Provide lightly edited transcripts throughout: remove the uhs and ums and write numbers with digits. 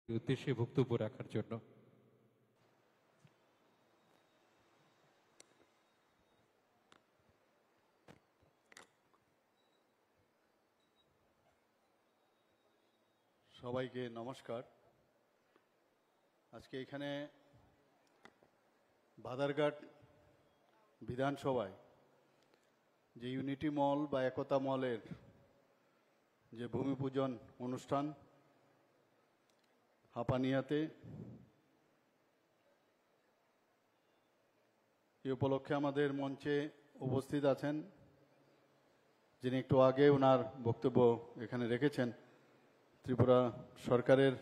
উদ্দেশ্যে বক্তব্য রাখার জন্য। সবাইকে নমস্কার। আজকে এখানে বাধারঘাট বিধানসভায় যে ইউনিটি মল বা একতা মলের যে ভূমি পূজন অনুষ্ঠান হাপানিয়াতে, এই উপলক্ষে আমাদের মঞ্চে উপস্থিত আছেন যিনি একটু আগে ওনার বক্তব্য এখানে রেখেছেন, ত্রিপুরা সরকারের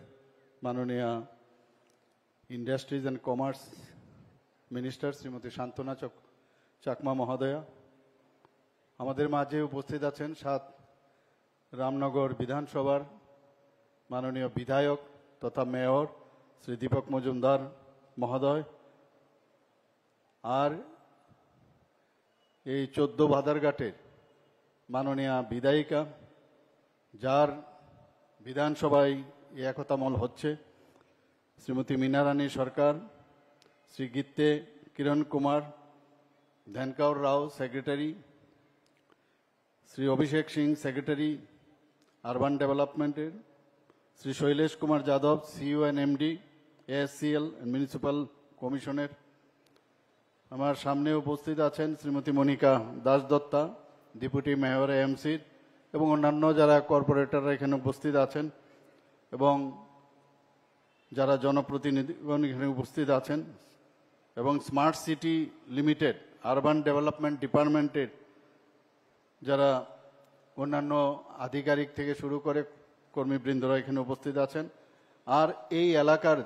মাননীয় industries and commerce minister Shrimati Santana Chakma মহোদয়া। আমাদের মাঝে উপস্থিত আছেন ৭ রামনগর বিধানসভার মাননীয় বিধায়ক তথা মেয়র শ্রী দীপক মজুমদার মহোদয়, আর এই ১৪ বাধারঘাটের মাননীয় বিধায়িকা, যার বিধানসভায় এই একতা মল হচ্ছে, শ্রীমতী মীনারানী সরকার, শ্রী গীতে কিরণ কুমার, ধ্যানকাউর Rao secretary, Shri Abhishek Singh secretary urban ডেভেলপমেন্টের, Shri Shailesh Kumar Yadav CEO and MD ASCL municipal কমিশনের। আমার সামনে উপস্থিত আছেন শ্রীমতী মনিকা দাসদত্তা, ডেপুটি মেয়র এএমসির, এবং অন্যান্য যারা কর্পোরেটররা এখানে উপস্থিত আছেন এবং যারা জনপ্রতিনিধিগণ এখানে উপস্থিত আছেন, এবং smart city limited urban development ডিপার্টমেন্টের যারা অন্যান্য আধিকারিক থেকে শুরু করে কর্মীবৃন্দরা এখানে উপস্থিত আছেন, আর এই এলাকার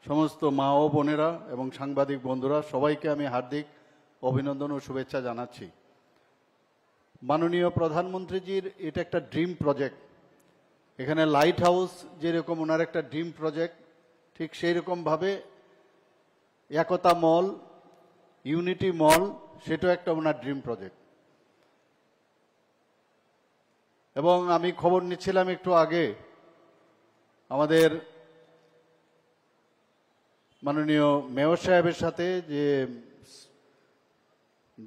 সমস্ত মা ও বোনেরা এবং সাংবাদিক বন্ধুরা, সবাইকে আমি হার্দিক অভিনন্দন ও শুভেচ্ছা জানাচ্ছি। মাননীয় প্রধানমন্ত্রীজির এটা একটা ড্রিম প্রজেক্ট। এখানে লাইট হাউস যেরকম ওনার একটা ড্রিম প্রজেক্ট, ঠিক সেই রকমভাবে একতা মল, ইউনিটি মল, সেটাও একটা ওনার ড্রিম প্রজেক্ট। এবং আমি খবর নিচ্ছিলাম একটু আগে আমাদের মাননীয় মেয়র সাহেবের সাথে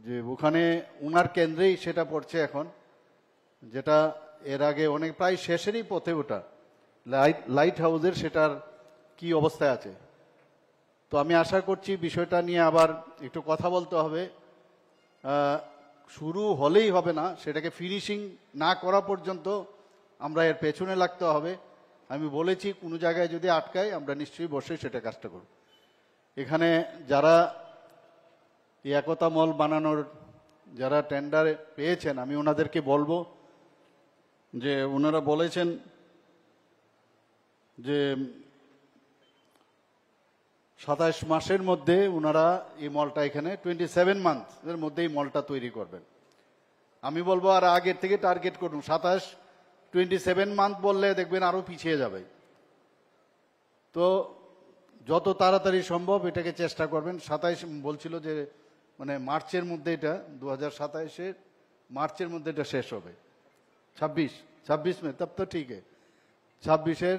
যে ওখানে ওনার কেন্দ্রেই সেটা পড়ছে এখন, যেটা এর আগে অনেক প্রায় শেষেরই পথে ওটা লাইট হাউসের, সেটার কি অবস্থায় আছে। তো আমি আশা করছি বিষয়টা নিয়ে আবার একটু কথা বলতে হবে। শুরু হলেই হবে না, সেটাকে ফিনিশিং না করা পর্যন্ত আমরা এর পেছনে লাগতে হবে। আমি বলেছি কোনো জায়গায় যদি আটকায় আমরা নিশ্চয়ই বসে সেটা কাজটা করব। এখানে যারা এই একতা মল বানানোর যারা টেন্ডার পেয়েছেন, আমি ওনাদেরকে বলবো যে ওনারা বলেছেন যে ২৭ মাসের মধ্যে ওনারা এই মলটা এখানে 27 মান্থের মধ্যে এই মলটা তৈরি করবেন। আমি বলবো আর আগের থেকে টার্গেট করুন। 27 মান্থ বললে দেখবেন আরো পিছিয়ে যাবে। তো যত তাড়াতাড়ি সম্ভব এটাকে চেষ্টা করবেন। ২৭ বলছিল যে মানে মার্চের মধ্যে, এটা 2027-এর মার্চের মধ্যে এটা শেষ হবে। 26 মে, তব তো ঠিক 26-এর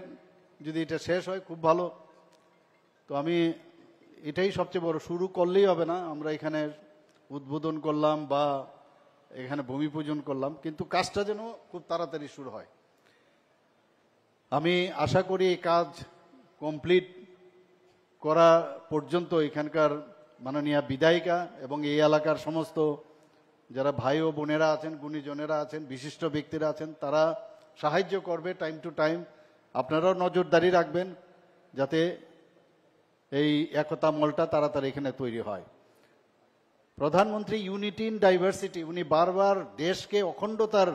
যদি এটা শেষ হয় খুব ভালো। তো আমি এটাই সবচেয়ে বড়, শুরু করলেই হবে না। আমরা এখানে উদ্বোধন করলাম বা এখানে ভূমি পূজন করলাম, কিন্তু কাজটা যেন খুব তাড়াতাড়ি শুরু হয়। আমি আশা করি এই কাজ কমপ্লিট করা পর্যন্ত এখানকার মাননীয় বিধায়িকা এবং এই এলাকার সমস্ত যারা ভাই ও বোনেরা আছেন, গুণীজনেরা আছেন, বিশিষ্ট ব্যক্তিরা আছেন, তারা সাহায্য করবে টাইম টু টাইম। আপনারাও নজরদারি রাখবেন যাতে এই একতা মলটা তাড়াতাড়ি এখানে তৈরি হয়। প্রধানমন্ত্রী ইউনিটি ইন ডাইভার্সিটি, উনি বারবার দেশকে অখণ্ডতার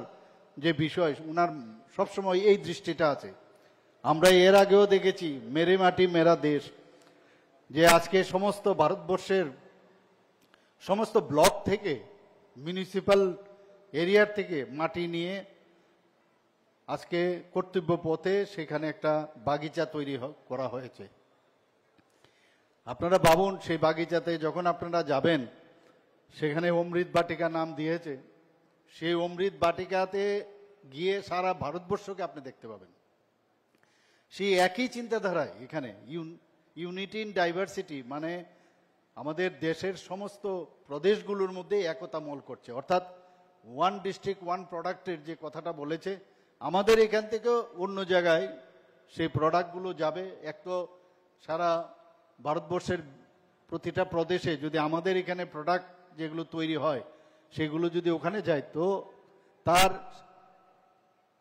যে বিষয়, উনার সবসময় এই দৃষ্টিটা আছে। আমরা এর আগেও দেখেছি মেরে মাটি মেরা দেশ, যে আজকে সমস্ত ভারতবর্ষের সমস্ত ব্লক থেকে, মিউনিসিপ্যাল এরিয়ার থেকে মাটি নিয়ে আজকে কর্তব্য পথে সেখানে একটা বাগিচা তৈরি করা হয়েছে। আপনারা ভাবুন, সেই বাগিচাতে যখন আপনারা যাবেন, সেখানে অমৃত বাটিকা নাম দিয়েছে। সেই অমৃত বাটিকাতে গিয়ে সারা ভারতবর্ষকে আপনি দেখতে পাবেন। সেই একই চিন্তাধারায় এখানে ইউনিটি ইন ডাইভার্সিটি, মানে আমাদের দেশের সমস্ত প্রদেশগুলোর মধ্যে একতা মূল করছে, অর্থাৎ ওয়ান ডিস্ট্রিক্ট ওয়ান প্রোডাক্টের যে কথাটা বলেছে, আমাদের এখান থেকেও অন্য জায়গায় সেই প্রোডাক্টগুলো যাবে। এক তো সারা ভারতবর্ষের প্রতিটা প্রদেশে যদি আমাদের এখানে প্রোডাক্ট যেগুলো তৈরি হয় সেগুলো যদি ওখানে যায়, তো তার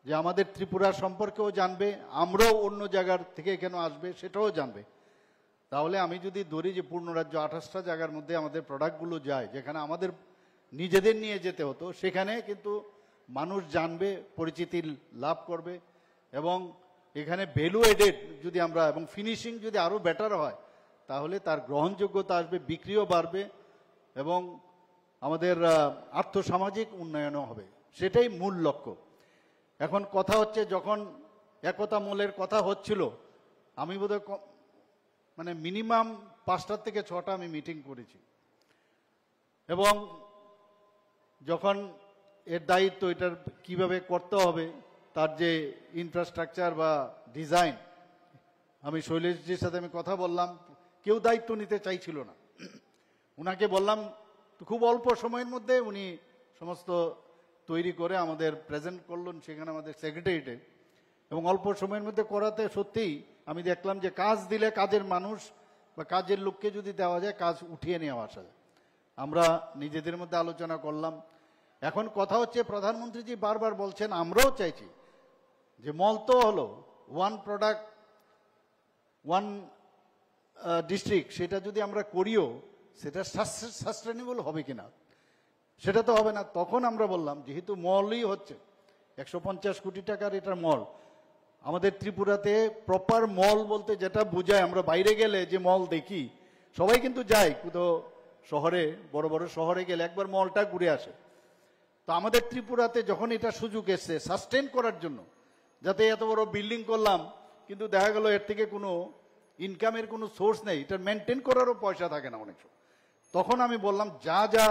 যে আমাদের ত্রিপুরা সম্পর্কেও জানবে, আমরাও অন্য জায়গার থেকে কেন আসবে সেটাও জানবে। তাহলে আমি যদি ধরি যে পূর্ণ রাজ্য 28টা জায়গার মধ্যে আমাদের প্রোডাক্টগুলো যায়, যেখানে আমাদের নিজেদের নিয়ে যেতে হতো, সেখানে কিন্তু মানুষ জানবে, পরিচিতি লাভ করবে, এবং এখানে ভ্যালু এডেড যদি আমরা এবং ফিনিশিং যদি আরও বেটার হয়, তাহলে তার গ্রহণযোগ্যতা আসবে, বিক্রিও বাড়বে, এবং আমাদের আর্থসামাজিক উন্নয়নও হবে। সেটাই মূল লক্ষ্য। এখন কথা হচ্ছে, যখন একতা মূলের কথা হচ্ছিল, আমি বোধহয় মানে মিনিমাম 5টা থেকে 6টা আমি মিটিং করেছি, এবং যখন এর দায়িত্ব এটার কিভাবে করতে হবে, তার যে ইনফ্রাস্ট্রাকচার বা ডিজাইন, আমি শৈলেশজির সাথে আমি কথা বললাম, কেউ দায়িত্ব নিতে চাইছিল না। উনাকে বললাম, তো খুব অল্প সময়ের মধ্যে উনি সমস্ত তৈরি করে আমাদের প্রেজেন্ট করলেন সেখানে আমাদের সেক্রেটারিয়েটে, এবং অল্প সময়ের মধ্যে করাতে সত্যিই আমি দেখলাম যে কাজ দিলে কাজের মানুষ বা কাজের লোককে যদি দেওয়া যায়, কাজ উঠিয়ে নেওয়া আসা যায়। আমরা নিজেদের মধ্যে আলোচনা করলাম। এখন কথা হচ্ছে, প্রধানমন্ত্রীজি বারবার বলছেন, আমরাও চাইছি যে মল তো হলো ওয়ান প্রোডাক্ট ওয়ান ডিস্ট্রিক্ট, সেটা যদি আমরা করিও, সেটা সাস্টেনেবল হবে কিনা, সেটা তো হবে না। তখন আমরা বললাম, যেহেতু মলই হচ্ছে 150 কোটি টাকার এটা মল, আমাদের ত্রিপুরাতে প্রপার মল বলতে যেটা বোঝায়, আমরা বাইরে গেলে যে মল দেখি, সবাই কিন্তু যায় কোথাও শহরে, বড় বড় শহরে গেলে একবার মলটা ঘুরে আসে। তো আমাদের ত্রিপুরাতে যখন এটা সুযোগ এসছে সাস্টেন করার জন্য, যাতে এত বড় বিল্ডিং করলাম কিন্তু দেখা গেল এর থেকে কোনো ইনকামের কোনো সোর্স নেই, এটা মেনটেন করারও পয়সা থাকে না অনেক সময়, তখন আমি বললাম, যা যা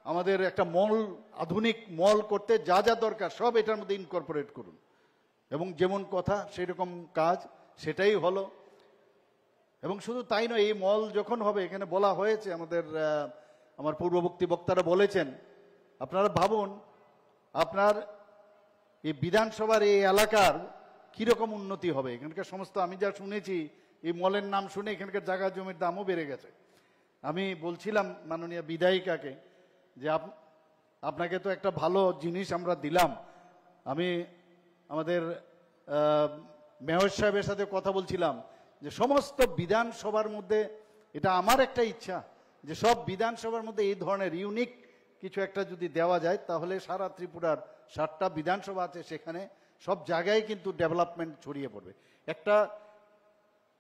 আমাদের একটা মল, আধুনিক মল করতে যা যা দরকার সব এটার মধ্যে ইনকর্পোরেট করুন, এবং যেমন কথা সেরকম কাজ, সেটাই হলো। এবং শুধু তাই নয়, এই মল যখন হবে, এখানে বলা হয়েছে, আমার পূর্ববর্তী বক্তারা বলেছেন, আপনারা ভাবুন, আপনার এই বিধানসভার এই এলাকার কিরকম উন্নতি হবে। এখানকার সমস্ত, আমি যা শুনেছি, এই মলের নাম শুনে এখানকার জায়গা জমির দামও বেড়ে গেছে। আমি বলছিলাম মাননীয় বিধায়িকাকে যে আপনাকে তো একটা ভালো জিনিস আমরা দিলাম। আমি আমাদের মেয়র সাহেবের সাথে কথা বলছিলাম যে সমস্ত বিধানসভার মধ্যে, এটা আমার একটা ইচ্ছা যে সব বিধানসভার মধ্যে এই ধরনের ইউনিক কিছু একটা যদি দেওয়া যায়, তাহলে সারা ত্রিপুরার 7টা বিধানসভা আছে, সেখানে সব জায়গায় কিন্তু ডেভেলপমেন্ট ছড়িয়ে পড়বে। একটা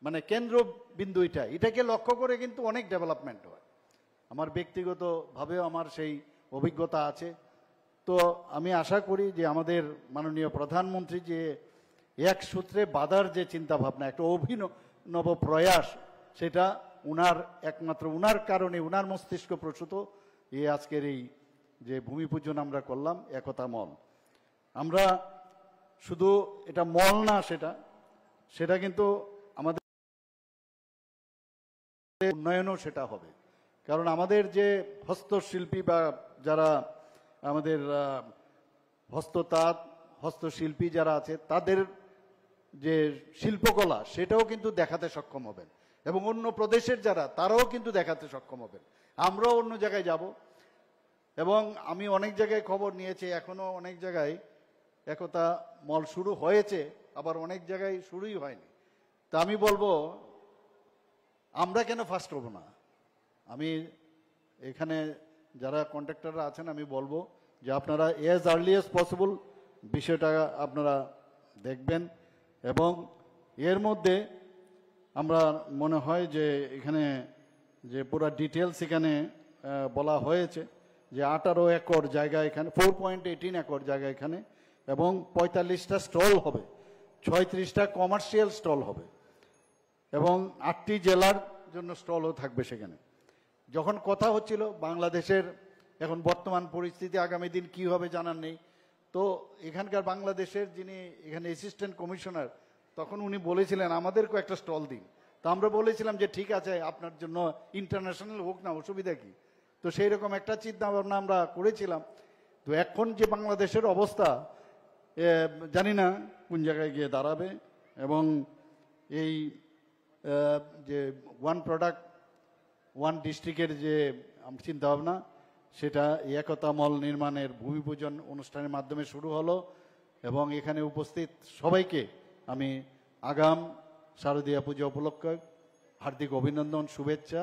মানে কেন্দ্রবিন্দু এটাকে লক্ষ্য করে কিন্তু অনেক ডেভেলপমেন্ট হয়। আমার ব্যক্তিগতভাবেও আমার সেই অভিজ্ঞতা আছে। তো আমি আশা করি যে আমাদের মাননীয় প্রধানমন্ত্রী যে এক সূত্রে বাঁধার যে চিন্তা ভাবনা, একটা অভিনব প্রয়াস, সেটা উনার একমাত্র উনার কারণে, উনার মস্তিষ্ক প্রসূত আজকের এই যে ভূমি পূজন আমরা করলাম একতা মল। আমরা শুধু এটা মল না, সেটা কিন্তু আমাদের উন্নয়নও সেটা হবে। কারণ আমাদের যে হস্তশিল্পী বা যারা আমাদের হস্ততাঁত, হস্তশিল্পী যারা আছে, তাদের যে শিল্পকলা, সেটাও কিন্তু দেখাতে সক্ষম হবেন, এবং অন্য প্রদেশের যারা, তারাও কিন্তু দেখাতে সক্ষম হবেন। আমরাও অন্য জায়গায় যাব, এবং আমি অনেক জায়গায় খবর নিয়েছি, এখনো অনেক জায়গায় একতা মল শুরু হয়েছে, আবার অনেক জায়গায় শুরুই হয়নি। তা আমি বলবো, আমরা কেন ফার্স্ট হব না? আমি এখানে যারা কন্ট্রাক্টররা আছেন, আমি বলবো যে আপনারা অ্যাজ আর্লি অ্যাজ পসিবল বিষয়টা আপনারা দেখবেন, এবং এর মধ্যে আমরা মনে হয় যে এখানে যে পুরো ডিটেলস এখানে বলা হয়েছে যে 18 একর জায়গা এখানে, 4.18 একর জায়গা এখানে, এবং 45টা স্টল হবে, 36টা কমার্শিয়াল স্টল হবে, এবং 8টি জেলার জন্য স্টলও থাকবে সেখানে। যখন কথা হচ্ছিল বাংলাদেশের এখন বর্তমান পরিস্থিতি, আগামী দিন কি হবে জানার নেই, তো এখানকার বাংলাদেশের যিনি এখানে অ্যাসিস্ট্যান্ট কমিশনার, তখন উনি বলেছিলেন আমাদেরকেও একটা স্টল দিন। তো আমরা বলেছিলাম যে ঠিক আছে, আপনার জন্য ইন্টারন্যাশনাল হোক না, অসুবিধা কি। তো সেই রকম একটা চিন্তা ভাবনা আমরা করেছিলাম। তো এখন যে বাংলাদেশের অবস্থা, জানি না কোন জায়গায় গিয়ে দাঁড়াবে। এবং এই যে ওয়ান প্রোডাক্ট ওয়ান ডিস্ট্রিক্টের যে চিন্তা ভাবনা, সেটা একতা মল নির্মাণের ভূমি পূজন অনুষ্ঠানের মাধ্যমে শুরু হলো। এবং এখানে উপস্থিত সবাইকে আমি আগাম শারদীয়া পূজা উপলক্ষে হার্দিক অভিনন্দন, শুভেচ্ছা